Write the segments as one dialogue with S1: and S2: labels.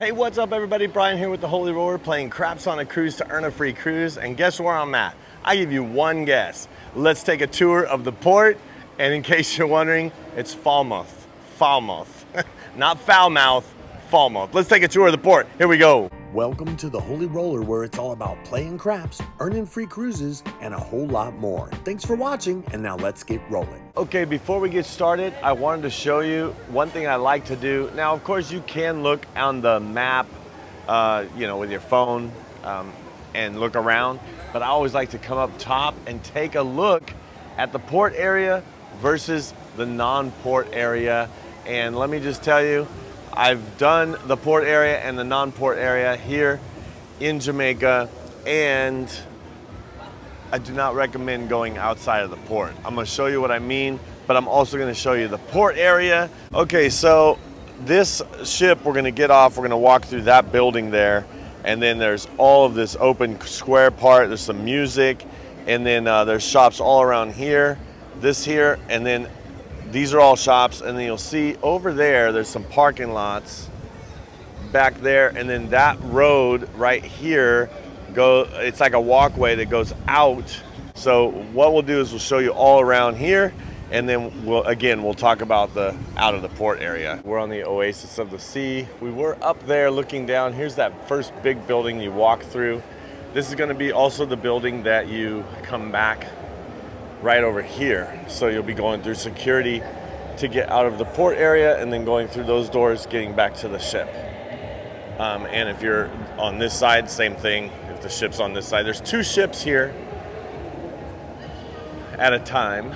S1: Hey, what's up everybody? Brian here with the Holy Roller playing craps on a cruise to earn a free cruise. And guess where I'm at? I give you one guess. Let's take a tour of the port. And in case you're wondering, it's Falmouth. Falmouth. Not Falmouth, Falmouth. Let's take a tour of the port. Here we go. Welcome to the Holy Roller, where it's all about playing craps, earning free cruises, and a whole lot more. Thanks for watching, and now let's get rolling. Okay, before we get started, I wanted to show you one thing I like to do. Now, of course, you can look on the map, with your phone and look around, but I always like to come up top and take a look at the port area versus the non-port area. And let me just tell you, I've done the port area and the non-port area here in Jamaica, and I do not recommend going outside of the port. I'm gonna show you what I mean, but I'm also gonna show you the port area. Okay, so this ship, we're gonna get off, we're gonna walk through that building there, and then there's all of this open square part, there's some music, and then there's shops all around here, this here, and then these are all shops, and then you'll see over there's some parking lots back there, and then that road right here, it's like a walkway that goes out. So what we'll do is we'll show you all around here, and then we'll talk about the out of the port area. We're on the Oasis of the Sea. We were up there looking down. Here's that first big building you walk through. This is gonna be also the building that you come back right over here. So you'll be going through security to get out of the port area, and then going through those doors, getting back to the ship. And if you're on this side, same thing. If the ship's on this side, there's two ships here at a time.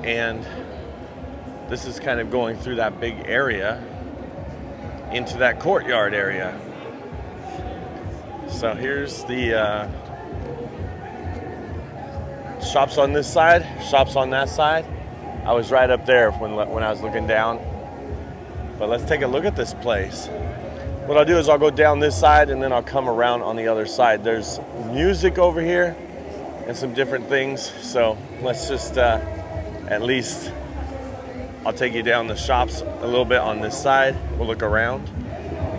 S1: And this is kind of going through that big area into that courtyard area. So here's the shops on this side, shops on that side. I was right up there when I was looking down. But let's take a look at this place. What I'll do is I'll go down this side, and then I'll come around on the other side. There's music over here and some different things. So let's just, at least I'll take you down the shops a little bit on this side. We'll look around,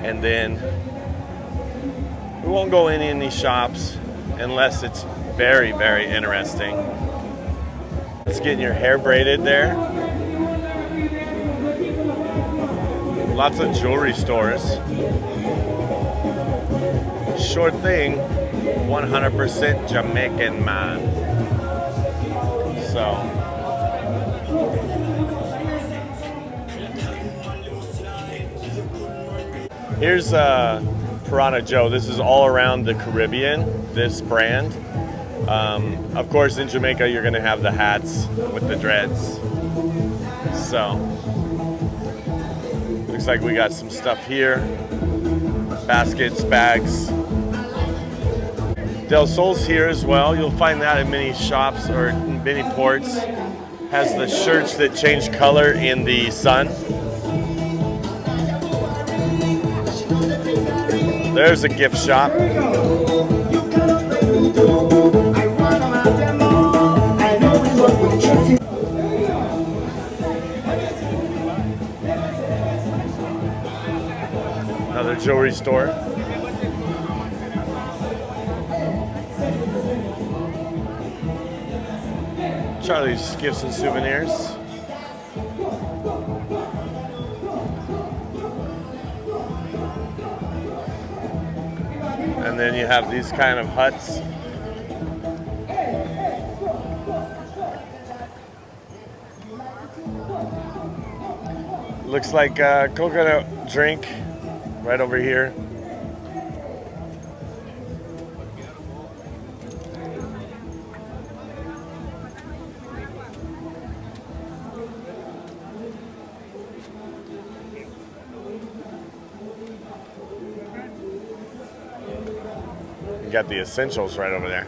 S1: and then we won't go in these shops unless it's very, very interesting. It's getting your hair braided there. Lots of jewelry stores. Sure thing, 100% Jamaican, man. So, here's Piranha Joe. This is all around the Caribbean, this brand. Of course, in Jamaica, you're gonna have the hats with the dreads. So, looks like we got some stuff here. Baskets, bags. Del Sol's here as well. You'll find that in many shops or in many ports. Has the shirts that change color in the sun. There's a gift shop. Another jewelry store. Charlie's Gifts and Souvenirs. And then you have these kind of huts. Looks like a coconut drink right over here. You got the essentials right over there.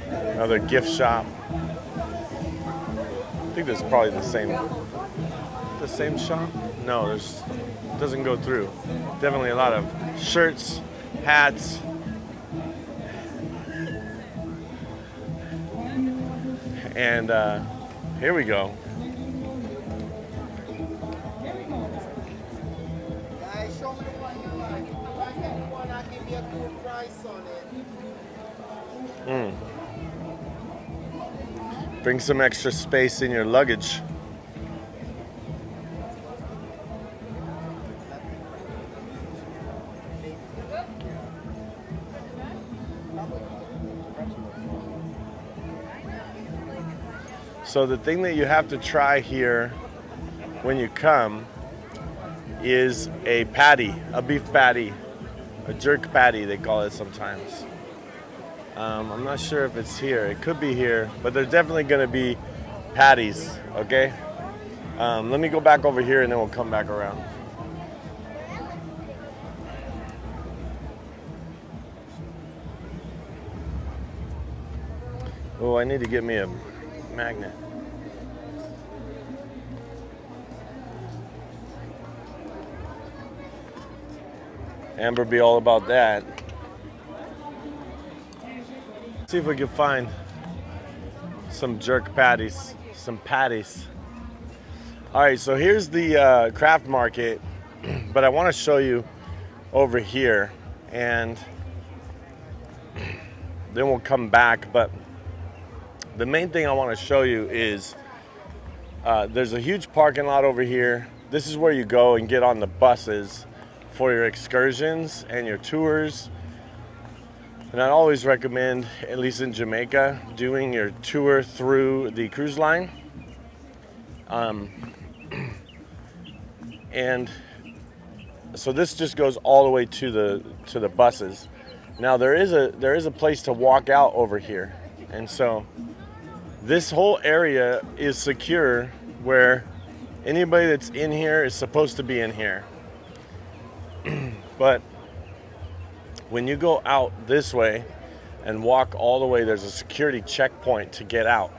S1: Another gift shop. I think this is probably the same shop. No, it doesn't go through. Definitely a lot of shirts, hats, and here we go. Mm. Bring some extra space in your luggage. So the thing that you have to try here when you come is a patty, a beef patty, a jerk patty they call it sometimes. I'm not sure if it's here. It could be here, but there's definitely going to be patties, okay? Let me go back over here and then we'll come back around. Oh, I need to get me a magnet. Amber be all about that. See if we can find some jerk patties, some patties. All right, so here's the craft market, but I want to show you over here, and then we'll come back. But the main thing I want to show you is there's a huge parking lot over here. This is where you go and get on the buses for your excursions and your tours. And I always recommend, at least in Jamaica, doing your tour through the cruise line. And so this just goes all the way to the buses. Now there is a place to walk out over here, and so this whole area is secure, where anybody that's in here is supposed to be in here. But when you go out this way and walk all the way, there's a security checkpoint to get out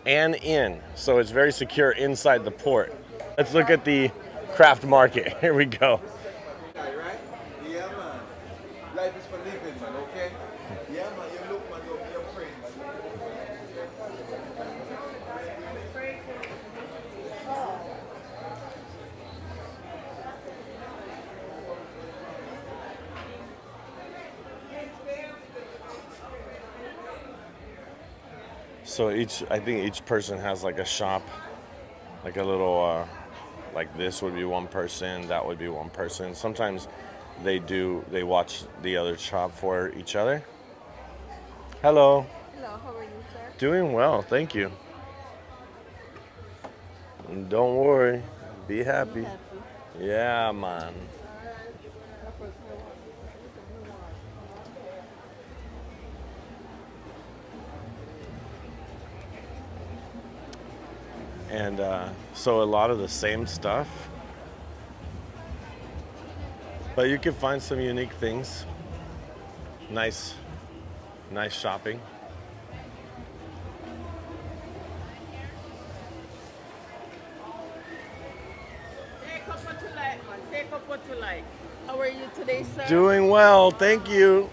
S1: and in. So it's very secure inside the port. Let's look at the craft market. Here we go.
S2: Right? Yeah, man. Life is for living, man, okay? Yeah, man, you look, man, you're praying, man.
S1: So I think each person has like a shop, like a little, like this would be one person, that would be one person. Sometimes they watch the other shop for each other. Hello.
S3: Hello, how are you, sir?
S1: Doing well, thank you. And don't worry, be happy. Yeah, man. And so a lot of the same stuff, but you can find some unique things. Nice shopping.
S3: Take up what you like, man. Take up what you like. How are you today, sir?
S1: Doing well, thank you.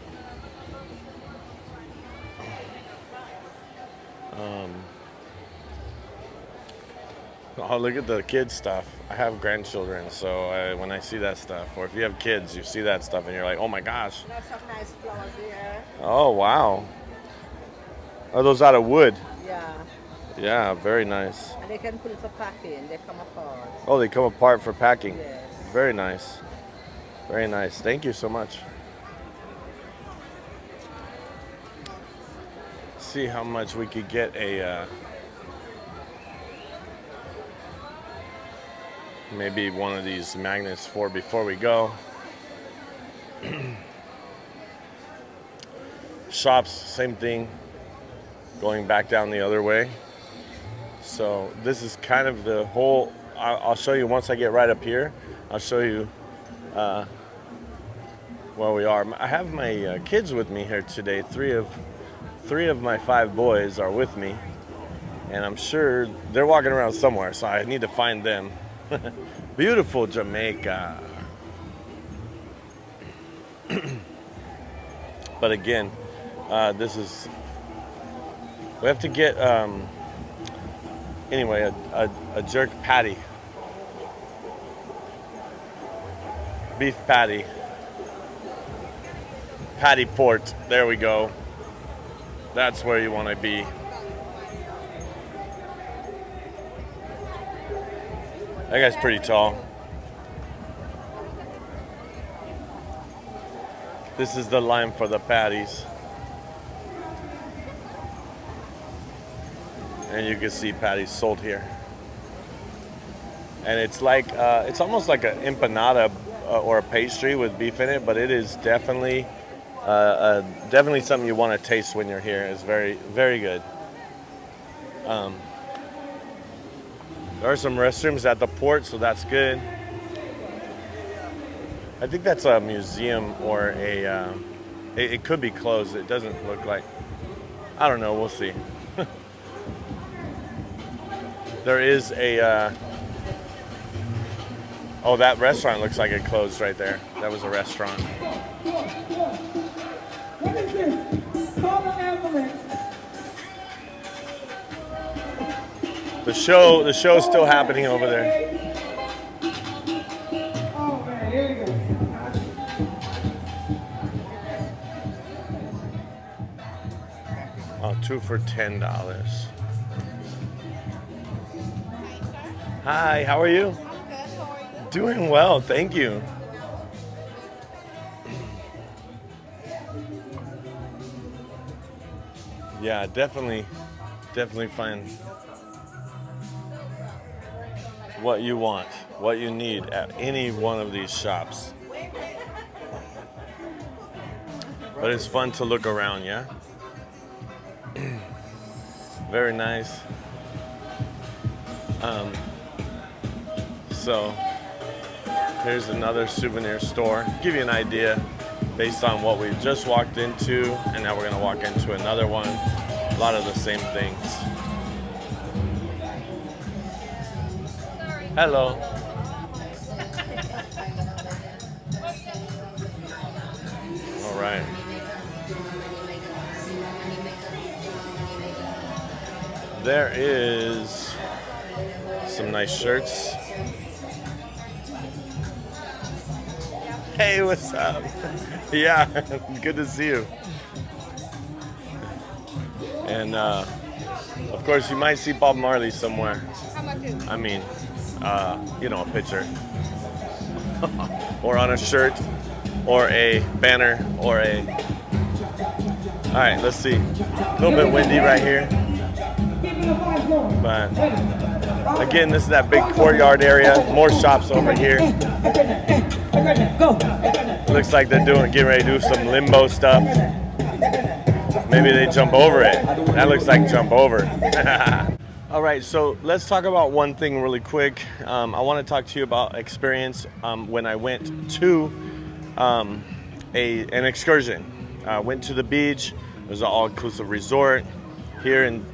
S1: Oh, look at the kids stuff. I have grandchildren, so when I see that stuff, or if you have kids, you see that stuff and you're like, oh my gosh.
S3: Got some nice flowers here.
S1: Oh, wow. Are those out of wood?
S3: Yeah.
S1: Yeah, very nice.
S3: And they can put it for packing. They come apart.
S1: Oh, they come apart for packing.
S3: Yes.
S1: Very nice. Very nice. Thank you so much. See how much we could get a maybe one of these magnets for before we go. Shops, same thing, going back down the other way. So this is kind of the whole, I'll show you once I get right up here. I'll show you where we are. I have my kids with me here today. Three of my 5 boys are with me, and I'm sure they're walking around somewhere, so I need to find them. Beautiful Jamaica. But again, we have to get anyway a jerk patty, beef patty. Patty Port. There we go. That's where you want to be. That guy's pretty tall. This is the line for the patties. And you can see patties sold here. And it's like, it's almost like an empanada or a pastry with beef in it, but it is definitely, definitely something you want to taste when you're here. It's very, very good. There are some restrooms at the port, so that's good. I think that's a museum or a, it could be closed. It doesn't look like, I don't know, we'll see. There is a, oh, that restaurant looks like it closed right there. That was a restaurant.
S4: What is this? Call the ambulance.
S1: The show's still happening over there.
S4: Oh man, here we go.
S1: Oh, 2 for $10. Hi, how are you?
S3: I'm good. How are you?
S1: Doing well, thank you. Yeah, definitely find what you want, what you need at any one of these shops. But it's fun to look around, yeah? Very nice. So here's another souvenir store. Give you an idea based on what we just walked into, and now we're gonna walk into another one. A lot of the same things. Hello. All right. There is some nice shirts. Hey, what's up? Yeah, good to see you. And of course, you might see Bob Marley somewhere.
S3: How much is it?
S1: I mean, you know, a picture, or on a shirt, or a banner, or a. All right, let's see. A little bit windy right here, but again, this is that big courtyard area. More shops over here. Looks like they're getting ready to do some limbo stuff. Maybe they jump over it. That looks like jump over. All right, so let's talk about one thing really quick. I want to talk to you about experience when I went to an excursion. Went to the beach. It was an all-inclusive resort here in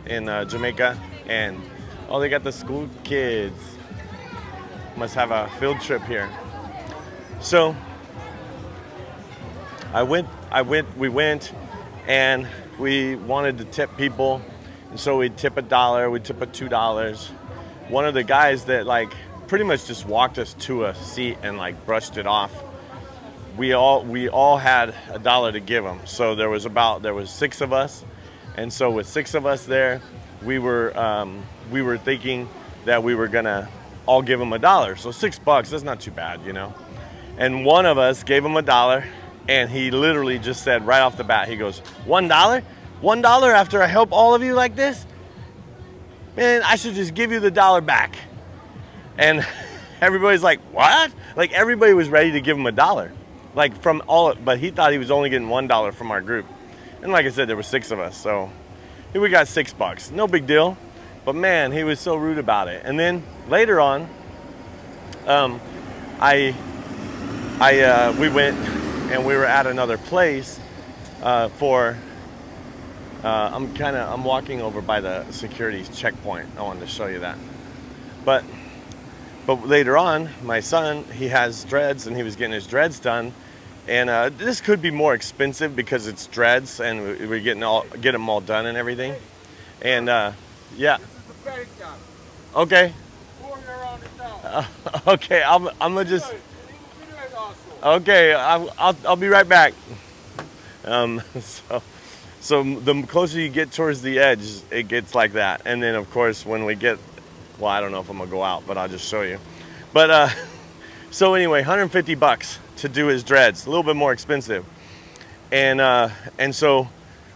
S1: Jamaica, and oh, they got the school kids. Must have a field trip here. So we went, and we wanted to tip people, and so we'd tip $1, we'd tip $2. One of the guys that like pretty much just walked us to a seat and like brushed it off. We all had $1 to give him. So there was 6 of us, and so with 6 of us there, we were thinking that we were gonna all give him $1. So $6, that's not too bad, you know. And one of us gave him $1, and he literally just said right off the bat, he goes, $1? $1 after I help all of you like this? Man, I should just give you the $1 back. And everybody's like, what? Like everybody was ready to give him $1. Like from all, but he thought he was only getting $1 from our group. And like I said, there were 6 of us, so we got $6. No big deal. But man, he was so rude about it. And then later on, we went and we were at another place I'm walking over by the security checkpoint. I wanted to show you that. But later on, my son, he has dreads, and he was getting his dreads done. And this could be more expensive because it's dreads, and we're get them all done and everything. And yeah. Okay. Okay, I'm gonna just. Okay, I'll be right back. So the closer you get towards the edge, it gets like that. And then of course when we get, well, I don't know if I'm gonna go out, but I'll just show you. But so anyway, 150 bucks to do his dreads, a little bit more expensive. And so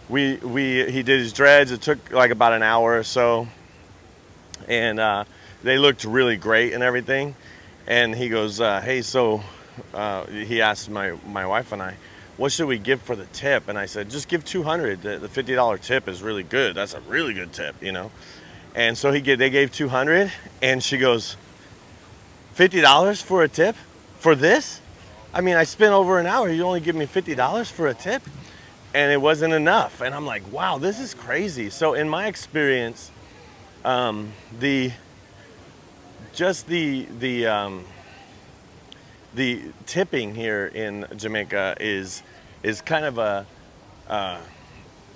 S1: he did his dreads. It took like about an hour or so, and they looked really great and everything. And he goes, hey, so he asked my wife and I, what should we give for the tip? And I said, just give 200. The $50 tip is really good. That's a really good tip, you know. And so they gave 200, and she goes, $50 for a tip for this? I mean, I spent over an hour. You only give me $50 for a tip? And it wasn't enough. And I'm like, wow, this is crazy. So in my experience, the tipping here in Jamaica is kind of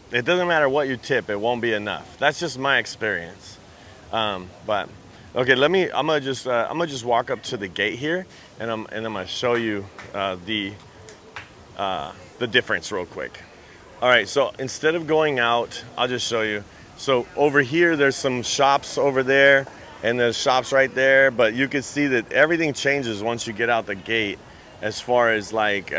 S1: it doesn't matter what you tip, it won't be enough. That's just my experience. But okay, I'm gonna just walk up to the gate here, and I'm gonna show you the difference real quick. All right, so instead of going out, I'll just show you. So over here, there's some shops over there, and there's shops right there, but you can see that everything changes once you get out the gate as far as like, you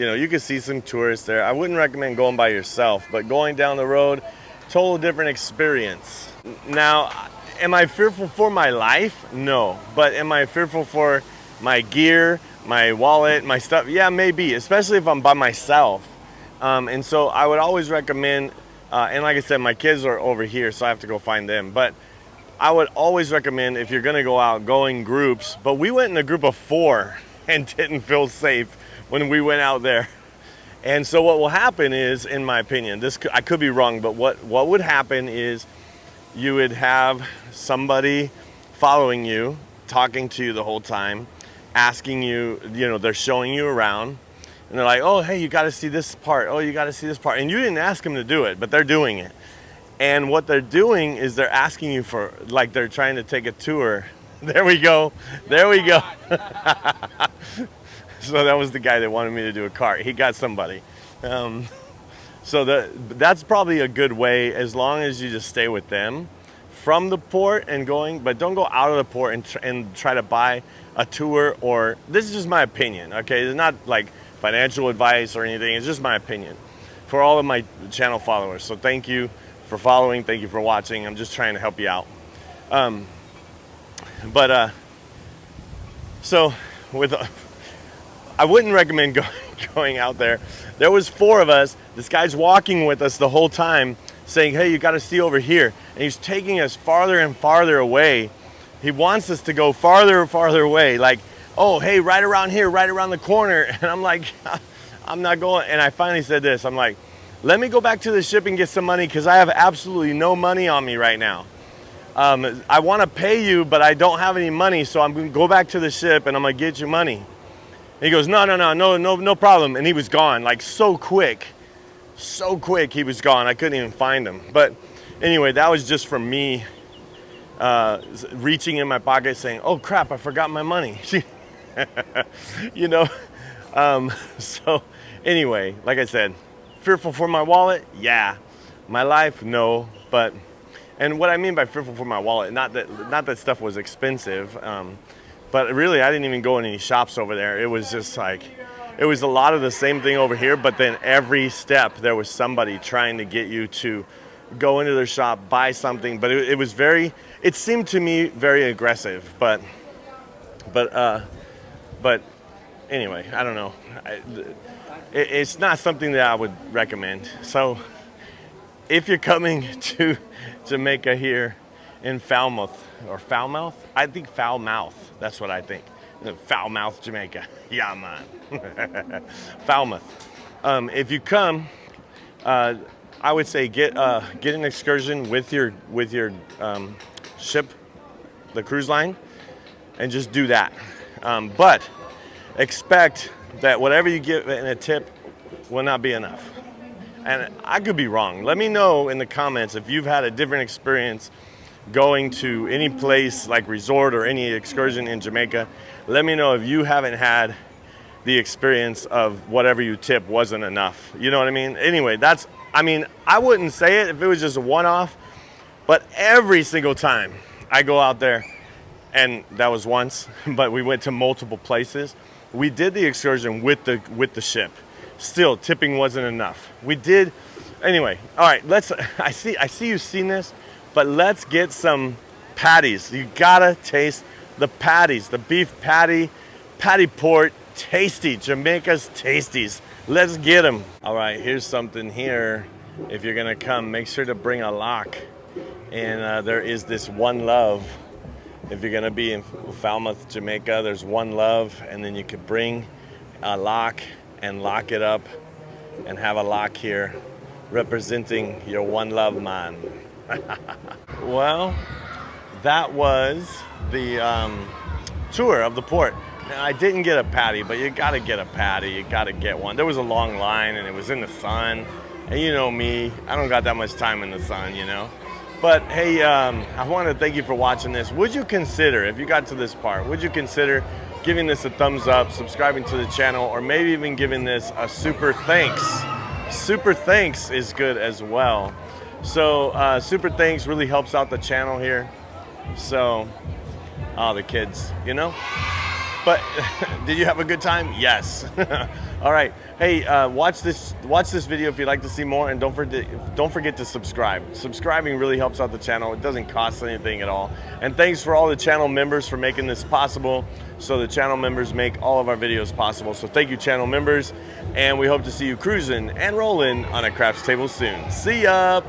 S1: know, you can see some tourists there. I wouldn't recommend going by yourself, but going down the road, total different experience. Now, am I fearful for my life? No, but am I fearful for my gear, my wallet, my stuff? Yeah, maybe, especially if I'm by myself. And so I would always recommend, and like I said, my kids are over here, so I have to go find them. But I would always recommend, if you're gonna go out, go in groups. But we went in a group of 4 and didn't feel safe when we went out there. And so what will happen is, in my opinion, I could be wrong, but what would happen is you would have somebody following you, talking to you the whole time, asking you, you know, they're showing you around. And they're like, oh, hey, you got to see this part. Oh, you got to see this part. And you didn't ask them to do it, but they're doing it. And what they're doing is they're asking you for, like they're trying to take a tour. There we go. There we go. So that was the guy that wanted me to do a cart. He got somebody. So that's probably a good way, as long as you just stay with them from the port and going, but don't go out of the port and try to buy a tour. Or this is just my opinion, okay? It's not like financial advice or anything. It's just my opinion for all of my channel followers. So thank you for following. Thank you for watching. I'm just trying to help you out. So I wouldn't recommend going out there. There was 4 of us. This guy's walking with us the whole time saying, hey, you got to see over here. And he's taking us farther and farther away. He wants us to go farther and farther away. Like, oh, hey, right around here, right around the corner. And I'm like, I'm not going. And I finally said this. I'm like, let me go back to the ship and get some money, because I have absolutely no money on me right now. I want to pay you, but I don't have any money. So I'm going to go back to the ship and I'm going to get you money. And he goes, no problem. And he was gone, like so quick he was gone. I couldn't even find him. But anyway, that was just from me reaching in my pocket saying, oh crap, I forgot my money. You know. So anyway, like I said, fearful for my wallet, yeah. My life, no. But, and what I mean by fearful for my wallet, not that stuff was expensive, but really I didn't even go in any shops over there. It was just like, it was a lot of the same thing over here, but then every step there was somebody trying to get you to go into their shop, buy something. But it seemed to me very aggressive. But anyway, I don't know. It's not something that I would recommend. So if you're coming to Jamaica here in Falmouth, I think Falmouth, that's what I think. Falmouth, Jamaica. Yeah, man. Falmouth. If you come, I would say get an excursion with your ship, the cruise line, and just do that. But expect that whatever you get in a tip will not be enough. And I could be wrong. Let me know in the comments if you've had a different experience going to any place like resort or any excursion in Jamaica. Let me know if you haven't had the experience of whatever you tip wasn't enough. You know what I mean? Anyway, I wouldn't say it if it was just a one-off, but every single time I go out there, and that was once, but we went to multiple places. We did the excursion with the ship. Still, tipping wasn't enough. We did, anyway. All right, I see you've seen this, but let's get some patties. You gotta taste the patties, the beef patty, patty port, tasty, Jamaica's tasties. Let's get them. All right, here's something here. If you're gonna come, make sure to bring a lock. And there is this One Love. If you're gonna be in Falmouth, Jamaica, there's One Love, and then you could bring a lock and lock it up and have a lock here representing your One Love man. Well, that was the tour of the port. Now, I didn't get a patty, but you gotta get a patty, you gotta get one. There was a long line and it was in the sun, and you know me, I don't got that much time in the sun, you know. But hey, I want to thank you for watching this. Would you consider, if you got to this part, would you consider giving this a thumbs up, subscribing to the channel, or maybe even giving this a super thanks? Super thanks is good as well. So super thanks really helps out the channel here. So, the kids, you know. But did you have a good time? Yes. All right. Hey, watch this video if you'd like to see more, and don't forget to subscribe. Subscribing really helps out the channel. It doesn't cost anything at all. And thanks for all the channel members for making this possible. So the channel members make all of our videos possible. So thank you, channel members, and we hope to see you cruising and rolling on a craps table soon. See ya.